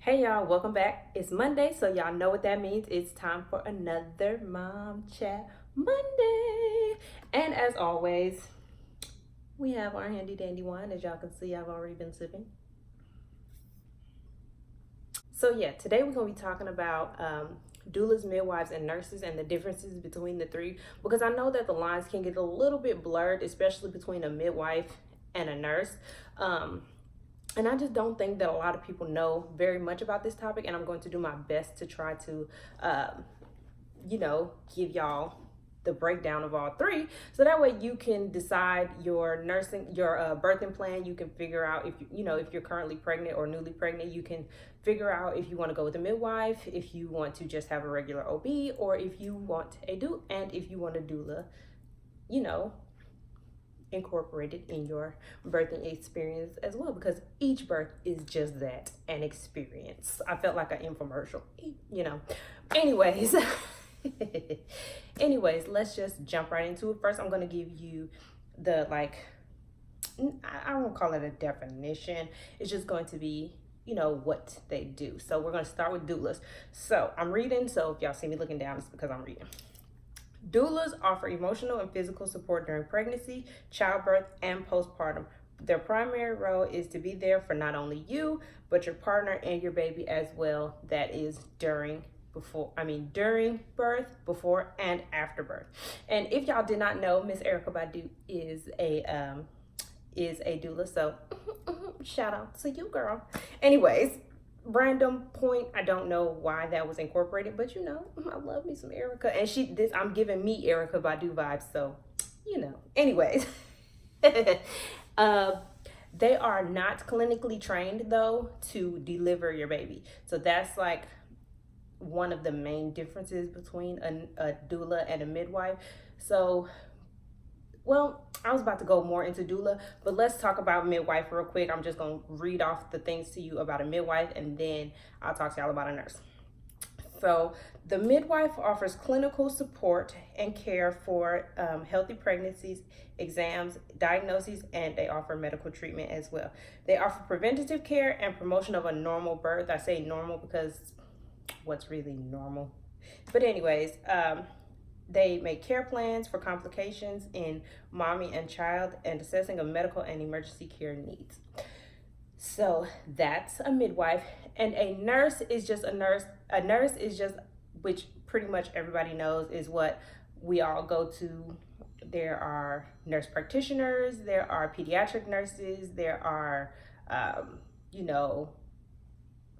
Hey y'all, welcome back. It's Monday, so y'all know what that means. It's time for another Mom Chat Monday. And as always, we have our handy dandy wine. As y'all can see, I've already been sipping. So yeah, today we're going to be talking about doulas, midwives, and nurses and the differences between the three, because I know that the lines can get a little bit blurred, especially between a midwife and a nurse. And I just don't think that a lot of people know very much about this topic, and I'm going to do my best to try to, give y'all the breakdown of all three, so that way you can decide your birthing plan. You can figure out if you're currently pregnant or newly pregnant. You can figure out if you want to go with a midwife, if you want to just have a regular OB, or if you want a doula, and if you want a doula, incorporated in your birthing experience as well, because each birth is just that, an experience. I felt like an infomercial, anyways. Anyways, let's just jump right into it. First, I'm going to give you the, I won't call it a definition. It's just going to be what they do. So we're going to start with doulas. So I'm reading, so if y'all see me looking down, it's because I'm reading. Doulas offer emotional and physical support during pregnancy, childbirth, and postpartum. Their primary role is to be there for not only you, but your partner and your baby as well. That is during birth, before, and after birth. And if y'all did not know, Miss Erykah Badu is a doula. So shout out to you, girl. Anyways, random point, I don't know why that was incorporated, but I love me some Erykah, and I'm giving me Erykah Badu vibes, so anyways. They are not clinically trained though to deliver your baby, so that's like one of the main differences between a doula and a midwife. So I was about to go more into doula, but let's talk about midwife real quick. I'm just going to read off the things to you about a midwife, and then I'll talk to y'all about a nurse. So the midwife offers clinical support and care for healthy pregnancies, exams, diagnoses, and they offer medical treatment as well. They offer preventative care and promotion of a normal birth. I say normal because what's really normal? But anyways, they make care plans for complications in mommy and child, and assessing of medical and emergency care needs. So that's a midwife. And a nurse is just a nurse. A nurse is just, which pretty much everybody knows, is what we all go to. There are nurse practitioners, there are pediatric nurses, there are,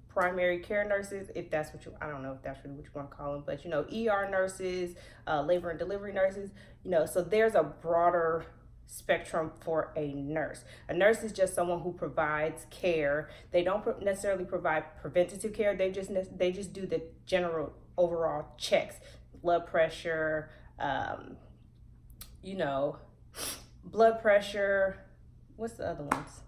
primary care nurses, if that's what I don't know if that's really what you want to call them, but ER nurses, labor and delivery nurses, so there's a broader spectrum for a nurse. A nurse is just someone who provides care. They don't necessarily provide preventative care. They just do the general overall checks, blood pressure, blood pressure, what's the other ones?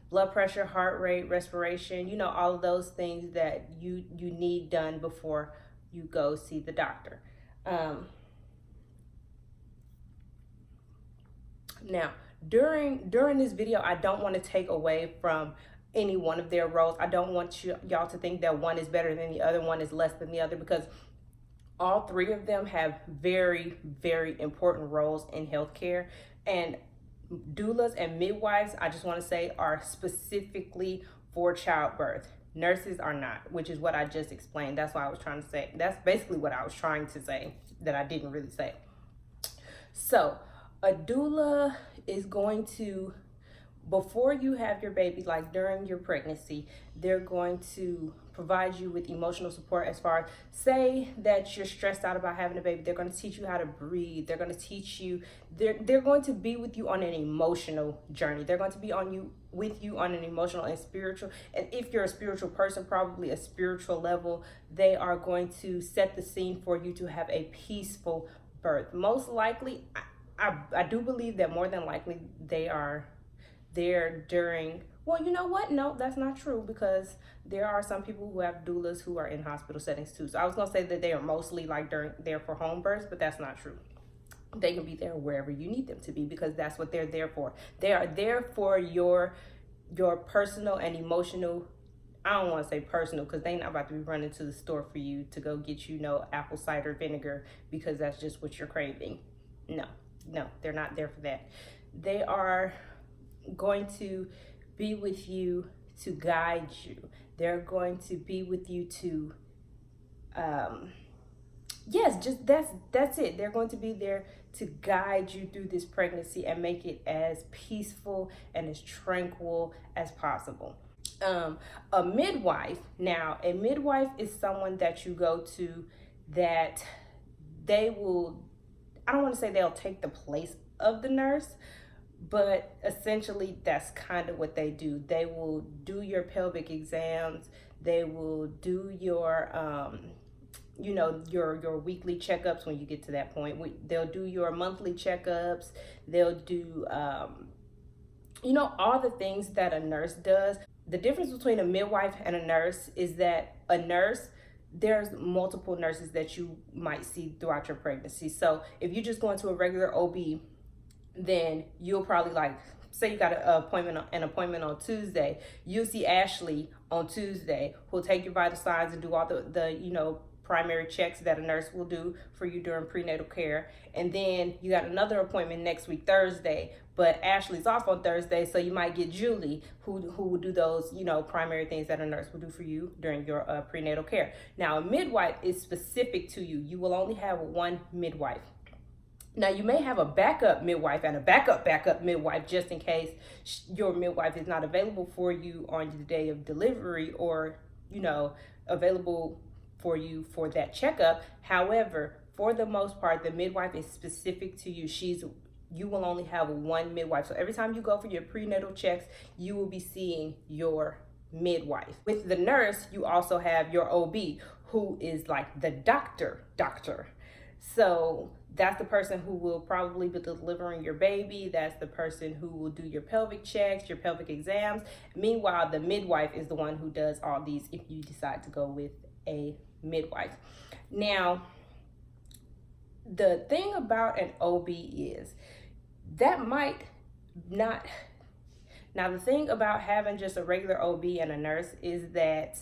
Blood pressure, heart rate, respiration, all of those things that you need done before you go see the doctor. Now, during this video, I don't want to take away from any one of their roles. I don't want y'all to think that one is better than the other, one is less than the other, because all three of them have very, very important roles in healthcare. And doulas and midwives, I just want to say, are specifically for childbirth. Nurses are not, which is what I just explained. That's what I was trying to say. That's basically what I was trying to say that I didn't really say. So a doula is going to, before you have your baby, like during your pregnancy, they're going to provide you with emotional support. As far as, say that you're stressed out about having a baby, they're going to teach you how to breathe. They're going to teach you, they're going to be with you on an emotional journey. They're going to be with you on an emotional and spiritual, and if you're a spiritual person, probably a spiritual level. They are going to set the scene for you to have a peaceful birth. Most likely, I do believe that more than likely they are there during, well, you know what? No, that's not true, because there are some people who have doulas who are in hospital settings too. So I was going to say that they are mostly there for home births, but that's not true. They can be there wherever you need them to be, because that's what they're there for. They are there for your personal and emotional I don't want to say personal, because they not about to be running to the store for you to go get you no apple cider vinegar because that's just what you're craving. No, no, they're not there for that. They are going to be with you to guide you. They're going to be with you to yes, just that's it. They're going to be there to guide you through this pregnancy and make it as peaceful and as tranquil as possible. A midwife, now a midwife is someone that you go to that they will, I don't want to say they'll take the place of the nurse, but essentially that's kind of what they do. They will do your pelvic exams, they will do your your weekly checkups when you get to that point. They'll do your monthly checkups, they'll do all the things that a nurse does. The difference between a midwife and a nurse is that a nurse, there's multiple nurses that you might see throughout your pregnancy. So if you just go into a regular OB, then you'll probably, like, say you got an appointment on Tuesday, you'll see Ashley on Tuesday, who'll take your vital signs and do all the primary checks that a nurse will do for you during prenatal care. And then you got another appointment next week, Thursday, but Ashley's off on Thursday, so you might get Julie, who will do those, primary things that a nurse will do for you during your prenatal care. Now, a midwife is specific to you. You will only have one midwife. Now, you may have a backup midwife and a backup midwife just in case your midwife is not available for you on the day of delivery, or, available for you for that checkup. However, for the most part, the midwife is specific to you. You will only have one midwife. So every time you go for your prenatal checks, you will be seeing your midwife. With the nurse, you also have your OB, who is like the doctor. So that's the person who will probably be delivering your baby. That's the person who will do your pelvic checks, your pelvic exams. Meanwhile, the midwife is the one who does all these if you decide to go with a midwife. Now, the thing about an OB is that might not. Now, the thing about having just a regular OB and a nurse is that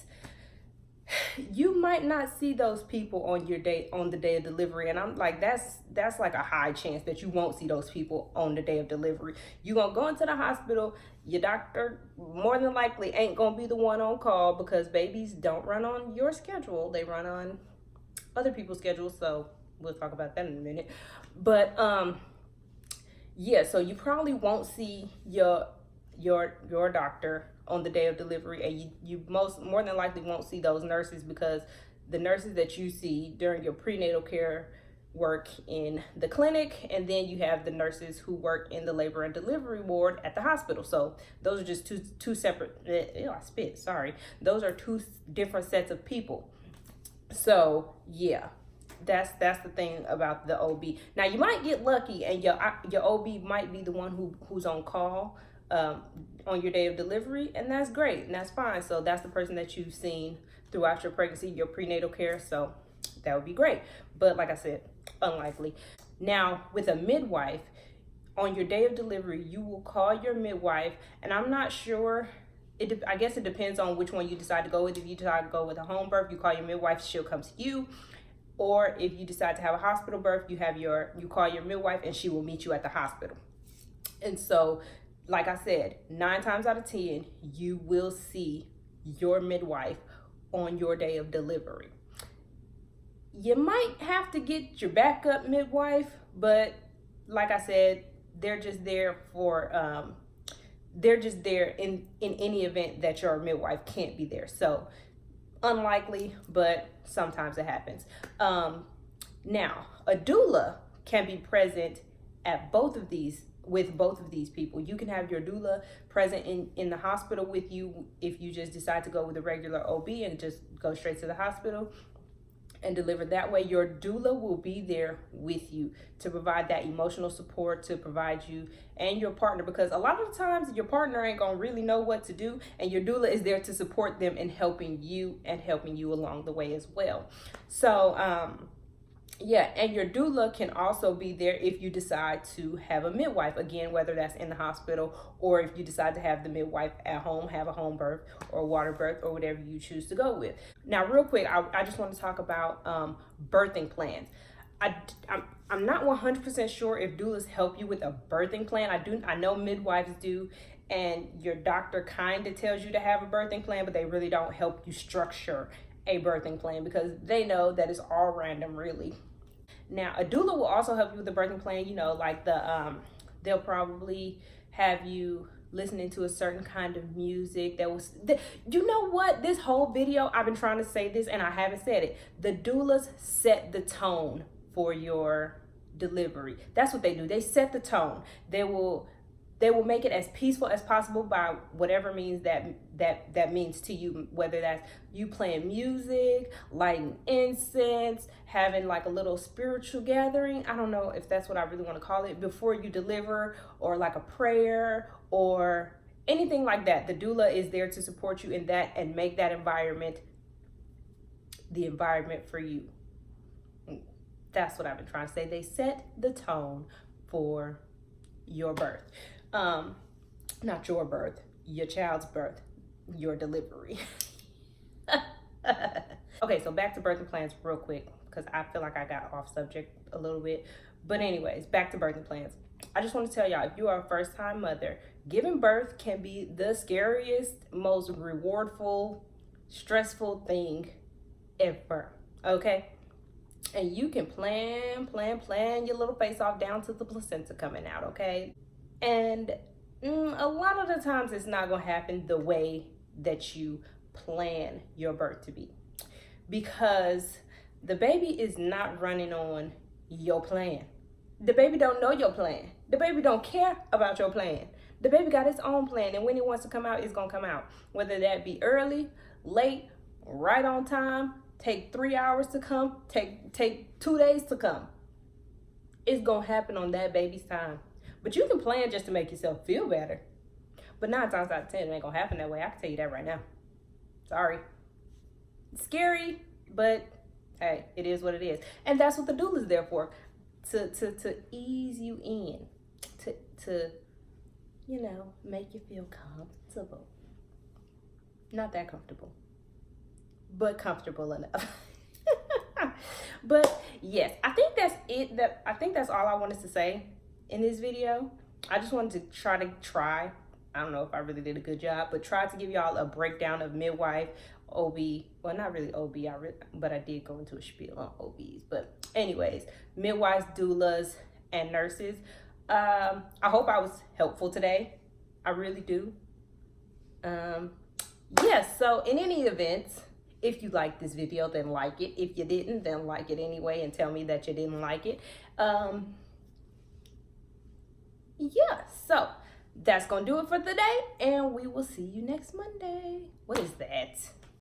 you might not see those people on the day of delivery. And I'm like, that's like a high chance that you won't see those people on the day of delivery. You're gonna go into the hospital, your doctor more than likely ain't gonna be the one on call, because babies don't run on your schedule, they run on other people's schedules. So we'll talk about that in a minute. But yeah, so you probably won't see your doctor on the day of delivery, and you more than likely won't see those nurses, because the nurses that you see during your prenatal care work in the clinic, and then you have the nurses who work in the labor and delivery ward at the hospital. So those are just two separate, those are two different sets of people. So yeah, that's the thing about the OB. Now, you might get lucky and your OB might be the one who's on call on your day of delivery, and that's great and that's fine. So that's the person that you've seen throughout your pregnancy, your prenatal care, so that would be great. But like I said, unlikely. Now, with a midwife, on your day of delivery, you will call your midwife, and I'm not sure, I guess it depends on which one you decide to go with. If you decide to go with a home birth, you call your midwife, she'll come to you. Or if you decide to have a hospital birth, you call your midwife and she will meet you at the hospital. And so, like I said, 9 times out of 10, you will see your midwife on your day of delivery. You might have to get your backup midwife, but like I said, they're just there in any event that your midwife can't be there. So unlikely, but sometimes it happens. Now, a doula can be present at with both of these people. You can have your doula present in the hospital with you if you just decide to go with a regular OB and just go straight to the hospital and deliver that way. Your doula will be there with you to provide that emotional support, to provide you and your partner, because a lot of the times your partner ain't gonna really know what to do, and your doula is there to support them in helping you along the way as well. So Yeah, and your doula can also be there if you decide to have a midwife, again, whether that's in the hospital or if you decide to have the midwife at home, have a home birth or water birth or whatever you choose to go with. Now, real quick, I just want to talk about birthing plans. I'm not 100% sure if doulas help you with a birthing plan. I know midwives do, and your doctor kind of tells you to have a birthing plan, but they really don't help you structure a birthing plan because they know that it's all random, really. Now, a doula will also help you with the birthing plan. You know, like they'll probably have you listening to a certain kind of music that was. You know what? This whole video, I've been trying to say this and I haven't said it. The doulas set the tone for your delivery. That's what they do. They set the tone. They will make it as peaceful as possible by whatever means that means to you, whether that's you playing music, lighting incense, having like a little spiritual gathering. I don't know if that's what I really want to call it, before you deliver, or like a prayer or anything like that. The doula is there to support you in that and make that environment the environment for you. That's what I've been trying to say. They set the tone for your birth. Not your birth, your child's birth, your delivery. Okay, so back to birthing plans real quick, because I feel like I got off subject a little bit. But anyways, back to birthing plans. I just want to tell y'all, if you are a first-time mother, giving birth can be the scariest, most rewardful, stressful thing ever, okay? And you can plan your little face off down to the placenta coming out, okay? And a lot of the times it's not going to happen the way that you plan your birth to be, because the baby is not running on your plan. The baby don't know your plan. The baby don't care about your plan. The baby got its own plan, and when it wants to come out, it's going to come out. Whether that be early, late, right on time, take 3 hours to come, take 2 days to come. It's going to happen on that baby's time. But you can plan just to make yourself feel better. But 9 times out of 10, it ain't gonna happen that way. I can tell you that right now. Sorry. It's scary, but hey, it is what it is. And that's what the doula is there for. To ease you in. To make you feel comfortable. Not that comfortable, but comfortable enough. But yes, I think that's it. I think that's all I wanted to say in this video. I just wanted to try. I don't know if I really did a good job, but try to give y'all a breakdown of midwife, OB. Well, not really OB, but I did go into a spiel on OBs. But anyways, midwives, doulas, and nurses. I hope I was helpful today. I really do. Yes, so in any event, if you liked this video, then like it. If you didn't, then like it anyway and tell me that you didn't like it. Yeah, so that's gonna do it for today, and we will see you next Monday. What is that?